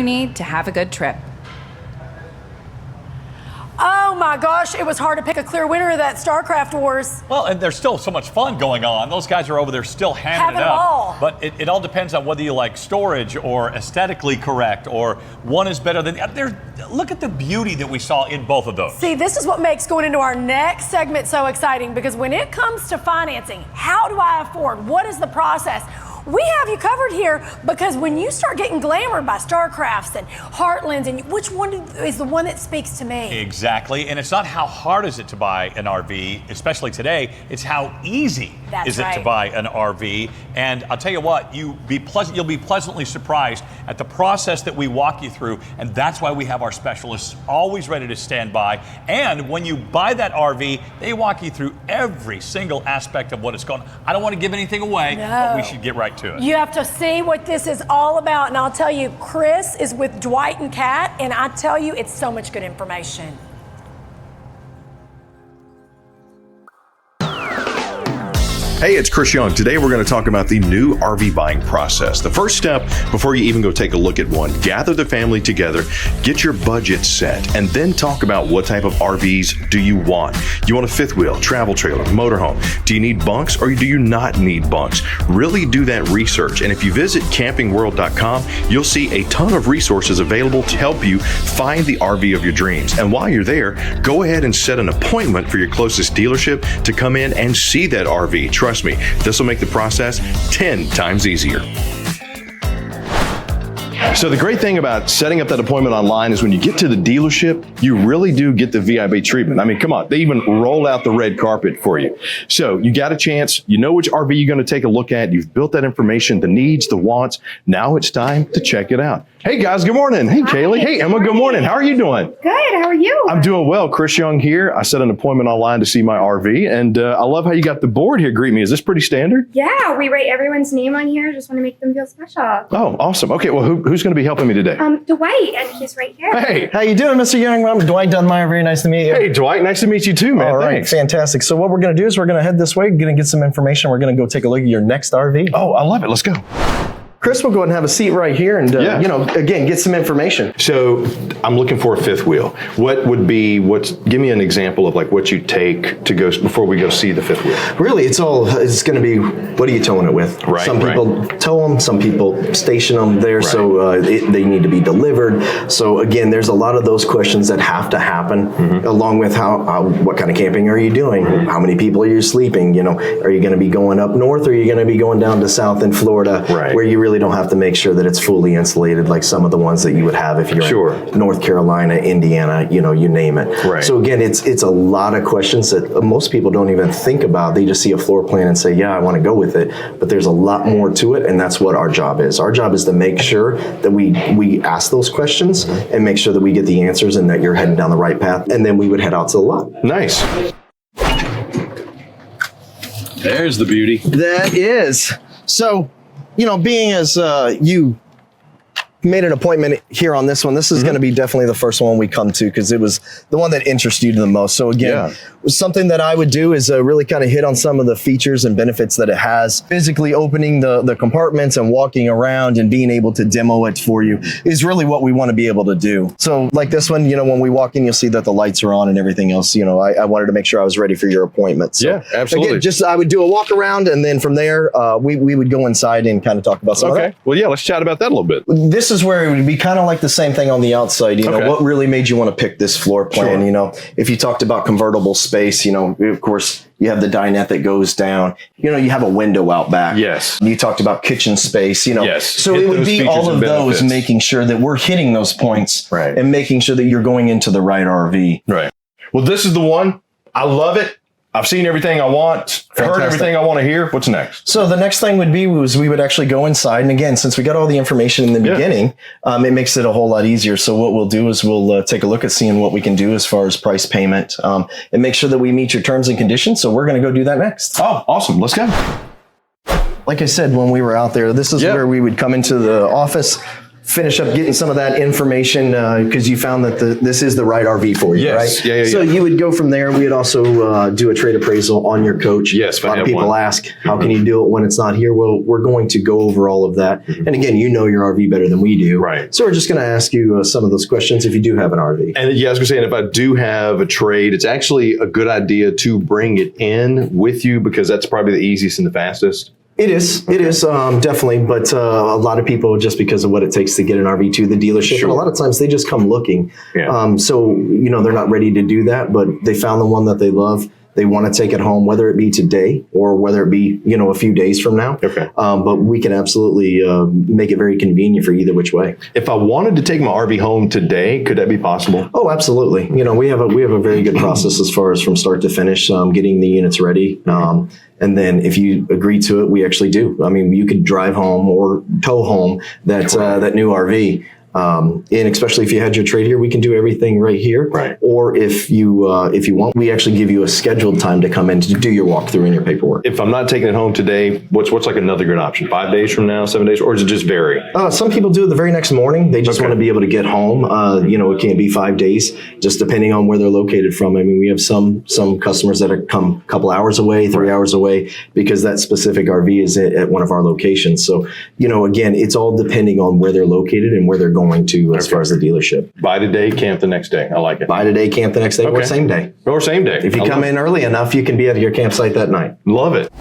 need to have a good trip. Oh my gosh, it was hard to pick a clear winner of that StarCraft Wars. Well, and there's still so much fun going on. Those guys are over there still hamming it up. All. But it all depends on whether you like storage or aesthetically correct, or one is better than the other. Look at the beauty that we saw in both of those. See, this is what makes going into our next segment so exciting, because when it comes to financing, how do I afford? What is the process? We have you covered here, because when you start getting glamored by StarCrafts and Heartlands, and which one is the one that speaks to me? Exactly, and it's not how hard is it to buy an RV, especially today, it's how easy is it to buy an RV. And I'll tell you what, you'll be pleasantly surprised at the process that we walk you through, and that's why we have our specialists always ready to stand by. And when you buy that RV, they walk you through every single aspect of what it's going. I don't want to give anything away, but we should get right to it. You have to see what this is all about, and I'll tell you, Chris is with Dwight and Kat, and I tell you, it's so much good information. Hey, it's Chris Young. Today we're going to talk about the new RV buying process. The first step, before you even go take a look at one, gather the family together, get your budget set, and then talk about what type of RVs do you want. You want a fifth wheel, travel trailer, motorhome? Do you need bunks or do you not need bunks? Really do that research. And if you visit campingworld.com, you'll see a ton of resources available to help you find the RV of your dreams. And while you're there, go ahead and set an appointment for your closest dealership to come in and see that RV. Trust me, this will make the process 10 times easier. So the great thing about setting up that appointment online is when you get to the dealership, you really do get the VIP treatment. I mean, come on, they even roll out the red carpet for you. So you got a chance, you know which RV you're going to take a look at, you've built that information, the needs, the wants. Now it's time to check it out. Hey guys, good morning. Hey Kaylee. Hey Emma, good morning. How are you doing? Good, how are you? I'm doing well. Chris Young here. I set an appointment online to see my RV, and I love how you got the board here. Greet me. Is this pretty standard? Yeah, we write everyone's name on here. Just want to make them feel special. Oh, awesome. Okay, well, who's going to be helping me today? Dwight, and he's right here. Hey. How you doing, Mr. Young? I'm Dwight Dunmeyer. Very nice to meet you. Hey, Dwight. Nice to meet you too, man. All right, Thanks. fantastic. So what we're going to do is we're going to head this way, going to get some information. We're going to go take a look at your next RV. Oh, I love it. Let's go. Chris will go ahead and have a seat right here and, again, get some information. So I'm looking for a fifth wheel. Give me an example of like what you take to go before we go see the fifth wheel. Really, it's going to be, what are you towing it with? Right. Some people tow them, some people station them there, so they need to be delivered. So again, there's a lot of those questions that have to happen, along with what kind of camping are you doing? How many people are you sleeping? Are you going to be going up north, or are you going to be going down to south in Florida, where you really don't have to make sure that it's fully insulated like some of the ones that you would have if you're in North Carolina, Indiana, you name it. Right. So again, it's a lot of questions that most people don't even think about. They just see a floor plan and say, yeah, I want to go with it. But there's a lot more to it, and that's what our job is. Our job is to make sure that we ask those questions and make sure that we get the answers and that you're heading down the right path. And then we would head out to the lot. Nice. There's the beauty. That is. So, being as you made an appointment here on this one, this is going to be definitely the first one we come to, because it was the one that interested you the most. So again, something that I would do is really kind of hit on some of the features and benefits that it has. Physically opening the compartments and walking around and being able to demo it for you is really what we want to be able to do. So like this one, when we walk in, you'll see that the lights are on and everything else. I wanted to make sure I was ready for your appointment. So yeah, absolutely. Again, I would do a walk around, and then from there, we would go inside and kind of talk about some of that. Well, yeah, let's chat about that a little bit. This is where it would be kind of like the same thing on the outside. What really made you want to pick this floor plan? If you talked about convertible space, of course, you have the dinette that goes down. You have a window out back. Yes. You talked about kitchen space. Yes. So it would be all of those, making sure that we're hitting those points, and making sure that you're going into the right RV. Right. Well, this is the one. I love it. I've seen everything I want, heard everything I want to hear. What's next? So the next thing would be we would actually go inside. And again, since we got all the information in the beginning, it makes it a whole lot easier. So what we'll do is we'll take a look at seeing what we can do as far as price payment, and make sure that we meet your terms and conditions. So we're going to go do that next. Oh, awesome. Let's go. Like I said, when we were out there, this is where we would come into the office. finish up getting some of that information because you found that this is the right RV for you, Yes. right? Yeah. So you would go from there. We'd also do a trade appraisal on your coach. Yes, a lot of people ask, how can you do it when it's not here? Well, we're going to go over all of that. And again, you know your RV better than we do. Right. So we're just going to ask you some of those questions if you do have an RV. And yeah, I was going to say, and if I do have a trade, it's actually a good idea to bring it in with you because that's probably the easiest and the fastest. It is definitely, but a lot of people, just because of what it takes to get an RV to the dealership, and a lot of times they just come looking. Yeah. So, they're not ready to do that, but they found the one that they love. They want to take it home, whether it be today or whether it be, a few days from now. Okay. But we can absolutely make it very convenient for either which way. If I wanted to take my RV home today, could that be possible? Oh, absolutely. We have a very good process as far as from start to finish, getting the units ready. And then if you agree to it, we actually do. I mean, you could drive home or tow home that new RV. And especially if you had your trade here, we can do everything right here. Right. Or if you want, we actually give you a scheduled time to come in to do your walkthrough and your paperwork. If I'm not taking it home today, what's like another good option? 5 days from now, 7 days, or does it just vary? Some people do it the very next morning. They just want to be able to get home. It can't be 5 days, just depending on where they're located from. I mean, we have some customers that are come a couple hours away, 3 hours away, because that specific RV is at one of our locations. So, again, it's all depending on where they're located and where they're going to as far as the dealership. Buy today, camp the next day. I like it. Buy today, camp the next day, or same day. Or same day. If you come in early enough, you can be at your campsite that night. Love it.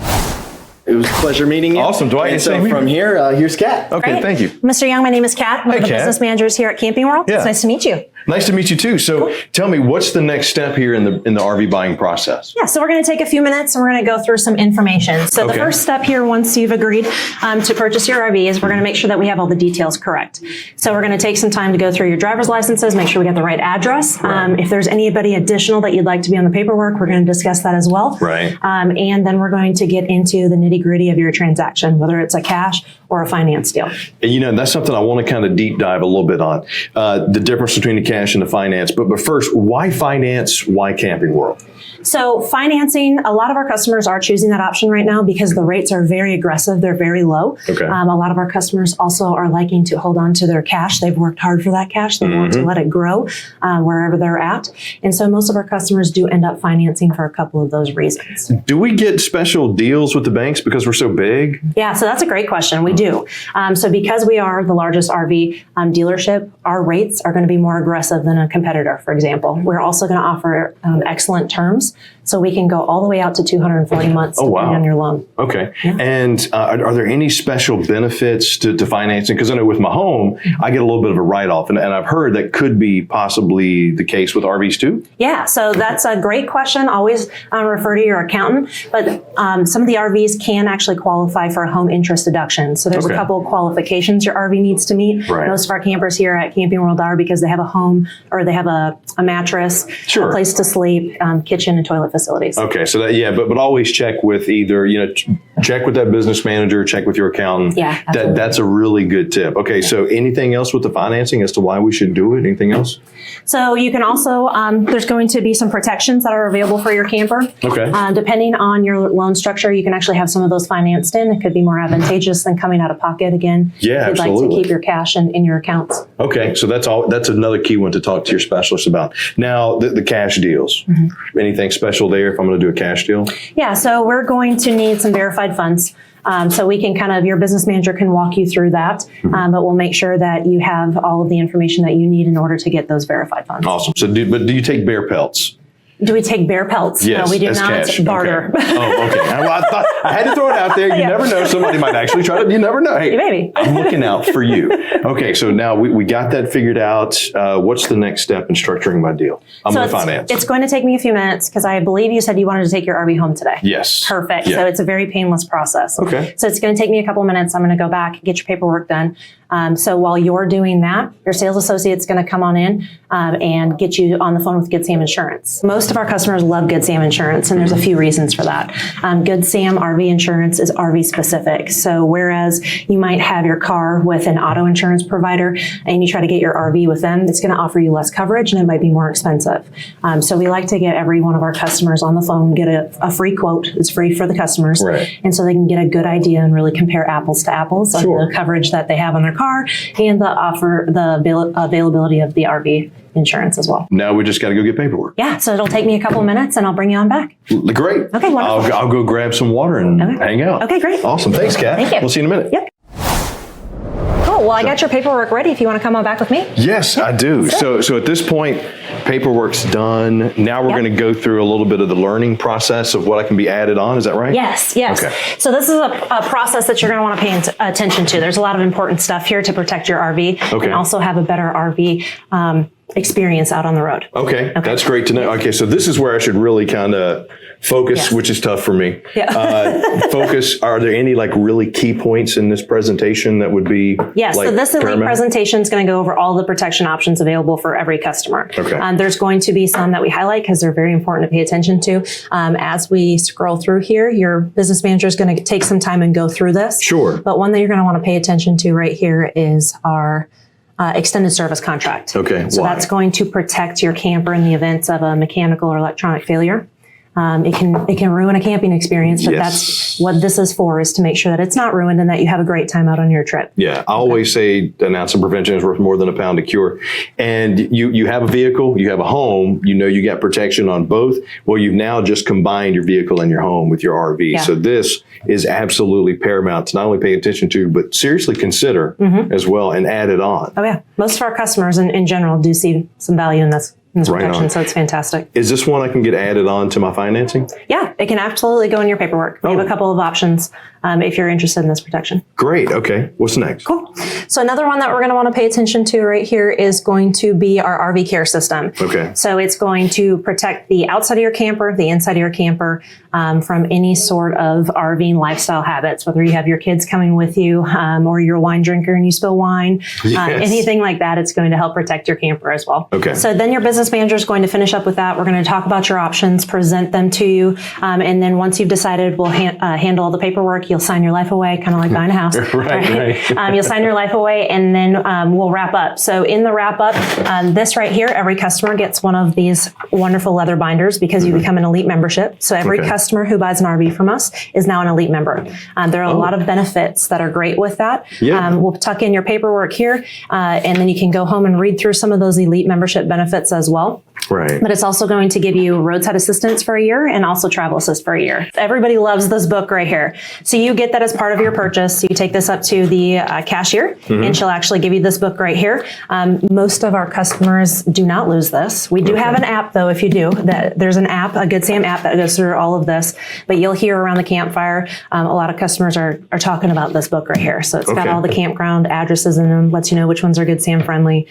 It was a pleasure meeting you. Awesome, Dwight. And so from here, here's Kat. Okay, Great. thank you. Mr. Young, my name is Kat. I'm one of the Kat. business managers here at Camping World. Yeah. It's nice to meet you. Nice to meet you too. So tell me, what's the next step here in the RV buying process? Yeah, so we're going to take a few minutes and we're going to go through some information. So the first step here, once you've agreed to purchase your RV, is we're going to make sure that we have all the details correct. So we're going to take some time to go through your driver's licenses, make sure we got the right address. If there's anybody additional that you'd like to be on the paperwork, we're going to discuss that as well. Right. And then we're going to get into the nitty gritty of your transaction, whether it's a cash or a finance deal. And that's something I want to kind of deep dive a little bit on, the difference between the cash and the finance. But first, why finance? Why Camping World? So financing, a lot of our customers are choosing that option right now because the rates are very aggressive. They're very low. Okay. A lot of our customers also are liking to hold on to their cash. They've worked hard for that cash. They want to let it grow wherever they're at. And so most of our customers do end up financing for a couple of those reasons. Do we get special deals with the banks because we're so big? Yeah, so that's a great question. We do. So because we are the largest RV dealership, our rates are going to be more aggressive than a competitor, for example. We're also going to offer excellent terms. So we can go all the way out to 240 months depending on your loan. Okay. Yeah. And are there any special benefits to financing? Because I know with my home, I get a little bit of a write-off. And I've heard that could be possibly the case with RVs too? Yeah, so that's a great question. Always refer to your accountant. But some of the RVs can actually qualify for a home interest deduction. So there's a couple of qualifications your RV needs to meet. Right. Most of our campers here at Camping World are because they have a home or they have a mattress, a place to sleep, kitchen and toilet facilities. Okay, so but always check with either, check with that business manager, check with your accountant. Yeah, absolutely. That's a really good tip. Okay, so anything else with the financing as to why we should do it? Anything else? So you can also, there's going to be some protections that are available for your camper. Okay. Depending on your loan structure, you can actually have some of those financed in. It could be more advantageous than coming out of pocket again. Yeah, if you'd absolutely. like to keep your cash in your accounts. Okay, so that's another key one to talk to your specialist about. Now, the cash deals. Anything special there if I'm going to do a cash deal? Yeah, so we're going to need some verified funds. So we can your business manager can walk you through that, but we'll make sure that you have all of the information that you need in order to get those verified funds. Awesome. So do you take bear pelts? Do we take bear pelts? Yes, No, we do as not cash. barter. Okay. Oh, okay. Well, I thought I had to throw it out there. You never know. Somebody might actually try to. You never know. Hey, maybe. I'm looking out for you. Okay, so now we got that figured out. What's the next step in structuring my deal? I'm going to finance. It's going to take me a few minutes because I believe you said you wanted to take your RV home today. Yes. Perfect. Yeah. So it's a very painless process. Okay. So it's going to take me a couple of minutes. I'm going to go back, get your paperwork done. So while you're doing that, your sales associate's going to come on in and get you on the phone with Good Sam Insurance. Most most of our customers love Good Sam insurance, and there's a few reasons for that. Good Sam RV insurance is RV specific. So whereas you might have your car with an auto insurance provider and you try to get your RV with them, it's going to offer you less coverage and it might be more expensive. So we like to get every one of our customers on the phone, get a free quote. It's free for the customers. Right. And so they can get a good idea and really compare apples to apples on Sure. the coverage that they have on their car and the availability of the RV insurance as well. Now we just got to go get paperwork. Yeah, so it'll take me a couple of minutes and I'll bring you on back. Great. Okay, wonderful. I'll go grab some water and hang out. Okay, great. Awesome. Thanks, Kat. Thank you. We'll see you in a minute. Yep. Cool. Well, I got your paperwork ready if you want to come on back with me. Yes, I do. So at this point, paperwork's done. Now we're Yep. going to go through a little bit of the learning process of what I can be added on. Is that right? Yes. Okay. So this is a process that you're going to want to pay attention to. There's a lot of important stuff here to protect your RV Okay. and also have a better RV experience out on the road. Okay, that's great to know. Okay, so this is where I should really kind of focus, Yes. which is tough for me. Yeah. Focus. Are there any like really key points in this presentation that would be? Yeah, so this elite paramount? presentation is going to go over all the protection options available for every customer. Okay. There's going to be some that we highlight because they're very important to pay attention to. As we scroll through here, your business manager is going to take some time and go through this. Sure. But one that you're going to want to pay attention to right here is our extended service contract. Okay, So why? that's going to protect your camper in the event of a mechanical or electronic failure. It can ruin a camping experience, but Yes. that's what this is for, is to make sure that it's not ruined and that you have a great time out on your trip. Yeah, I always say an ounce of prevention is worth more than a pound of cure. And you have a vehicle, you have a home, you got protection on both. Well, you've now just combined your vehicle and your home with your RV. Yeah. So this is absolutely paramount to not only pay attention to, but seriously consider as well and add it on. Oh yeah, most of our customers in general do see some value in this Right protection, on. so it's fantastic. Is this one I can get added on to my financing? Yeah, it can absolutely go in your paperwork. We have a couple of options if you're interested in this protection. Great. Okay. What's next? Cool. So another one that we're going to want to pay attention to right here is going to be our RV care system. Okay. So it's going to protect the outside of your camper, the inside of your camper from any sort of RVing lifestyle habits, whether you have your kids coming with you or you're a wine drinker and you spill wine, Yes. anything like that, it's going to help protect your camper as well. Okay. So then your business manager is going to finish up with that. We're going to talk about your options, present them to you, and then once you've decided, we'll handle all the paperwork. You'll sign your life away, kind of like buying a house. Right. You'll sign your life away, and then we'll wrap up. So in the wrap up, this right here, every customer gets one of these wonderful leather binders because you become an elite membership. So every Okay. customer who buys an RV from us is now an elite member. There are a lot of benefits that are great with that. Yeah. We'll tuck in your paperwork here, and then you can go home and read through some of those elite membership benefits as well. Right. But it's also going to give you roadside assistance for a year and also travel assist for a year. Everybody loves this book right here. So you get that as part of your purchase. So you take this up to the cashier and she'll actually give you this book right here. Most of our customers do not lose this. We do have an app though, if you do. There's an app, a Good Sam app that goes through all of this. But you'll hear around the campfire, a lot of customers are talking about this book right here. So it's got Okay. all the campground addresses in them, lets you know which ones are Good Sam friendly,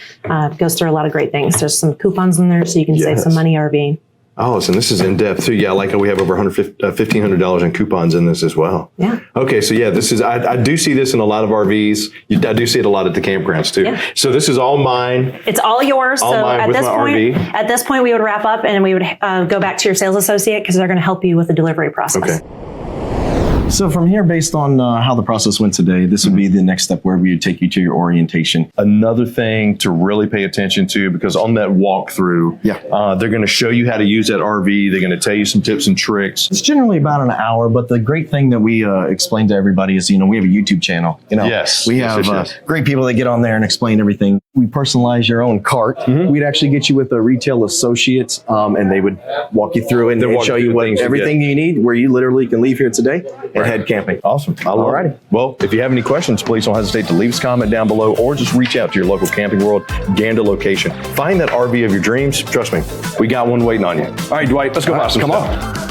goes through a lot of great things. There's some coupons in there so you can save some money RVing. Oh, so this is in depth too. Yeah, I like how we have over $1,500 in coupons in this as well. Yeah. Okay, so yeah, this is I do see this in a lot of RVs. I do see it a lot at the campgrounds too. Yeah. So this is all mine. It's all yours. All so mine at with this my point, RV. at this point, we would wrap up and we would go back to your sales associate because they're going to help you with the delivery process. Okay. So from here, based on how the process went today, this would be the next step where we would take you to your orientation. Another thing to really pay attention to, because on that walkthrough, they're going to show you how to use that RV. They're going to tell you some tips and tricks. It's generally about an hour, but the great thing that we explain to everybody is, we have a YouTube channel. Yes. We Yes, have yes. great people that get on there and explain everything. We personalize your own cart. We'd actually get you with a retail associate, and they would walk you through and walk show you you through what things you everything you need, where you literally can leave here today and head camping. Awesome. I love Alrighty. it. Well, if you have any questions, please don't hesitate to leave us a comment down below or just reach out to your local Camping World Gander location. Find that RV of your dreams. Trust me, we got one waiting on you. All right, Dwight, let's go buy some come stuff.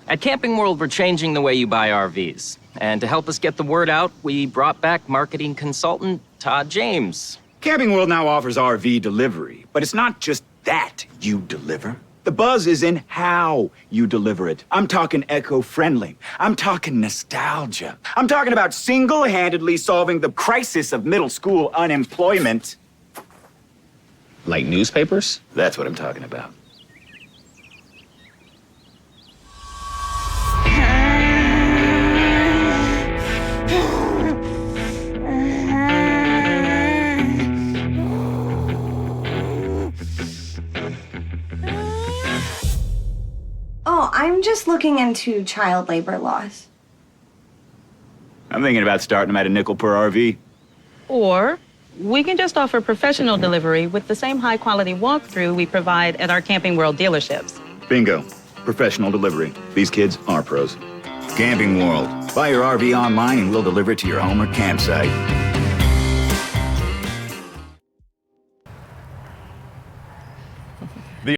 At Camping World, we're changing the way you buy RVs. And to help us get the word out, we brought back marketing consultant Todd James. Camping World now offers RV delivery, but it's not just that you deliver. The buzz is in how you deliver it. I'm talking eco-friendly. I'm talking nostalgia. I'm talking about single-handedly solving the crisis of middle school unemployment. Like newspapers? That's what I'm talking about. Oh, I'm just looking into child labor laws. I'm thinking about starting them at a nickel per RV. Or we can just offer professional delivery with the same high-quality walkthrough we provide at our Camping World dealerships. Bingo. Professional delivery. These kids are pros. Camping World. Buy your RV online and we'll deliver it to your home or campsite.